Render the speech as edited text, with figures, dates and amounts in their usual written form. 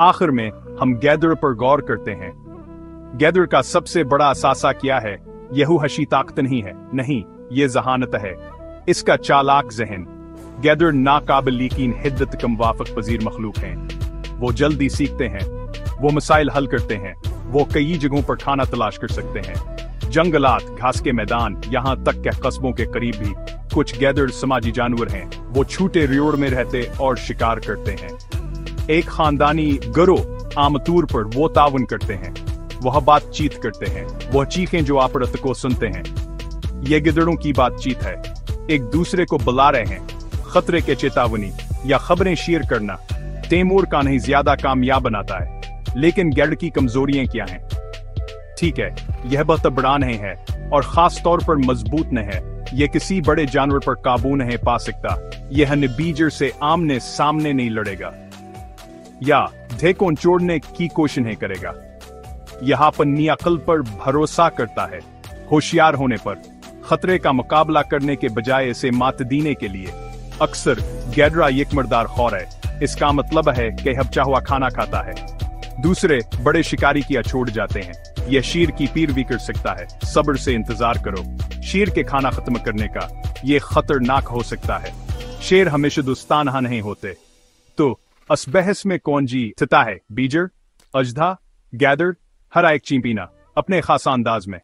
आखिर में हम गैदर पर गौर करते हैं। गैदर का सबसे बड़ा असासा क्या है? यह हशी ताकत नहीं है, नहीं, ये जहानत है। इसका चालाक जहन। गैदर नाकाबिल यकीन हिद्दत कम वाफक पजीर मखलूक हैं। वो जल्दी सीखते हैं, वो मसाइल हल करते हैं, वो कई जगहों पर खाना तलाश कर सकते हैं। जंगलात, घास के मैदान, यहाँ तक कि कस्बों के करीब भी कुछ गैदर समाजी जानवर हैं। वो छूटे रियोड़ में रहते और शिकार करते हैं। एक खानदानी गिरोह आमतौर पर वो तावन करते हैं, वह बातचीत करते हैं, वह चीखें जो आपरत को सुनते हैं। ये गिदड़ों की बातचीत है, एक दूसरे को बुला रहे हैं, खतरे के चेतावनी या खबरें शेयर करना। तैमूर का नहीं ज्यादा कामयाब बनाता है, लेकिन गैदर की कमजोरियां क्या हैं? ठीक है, यह बहुत बड़ा नहीं है और खास तौर पर मजबूत नहीं है। यह किसी बड़े जानवर पर काबू नहीं पा सकता। यह नबीजर से आमने सामने नहीं लड़ेगा या ढेकों छोड़ने की कोशिश नहीं करेगा। यह अपनी अक्ल पर भरोसा करता है, होशियार होने पर। खतरे का मुकाबला करने के बजाय इसे मात देने के लिए। अक्सर गैदरा यकमरदार खौर है, इसका मतलब है कि अब चाहुआ खाना खाता है। दूसरे बड़े शिकारी किया छोड़ जाते हैं। यह शेर की पैरवी कर सकता है। सब्र से इंतजार करो शेर के खाना खत्म करने का। यह खतरनाक हो सकता है। शेर हमेशा दोस्ताना नहीं होते। तो इस बहस में कौन जीतता है? बीजर, अजदा, गैदर? हर एक चींपीना अपने खास अंदाज में।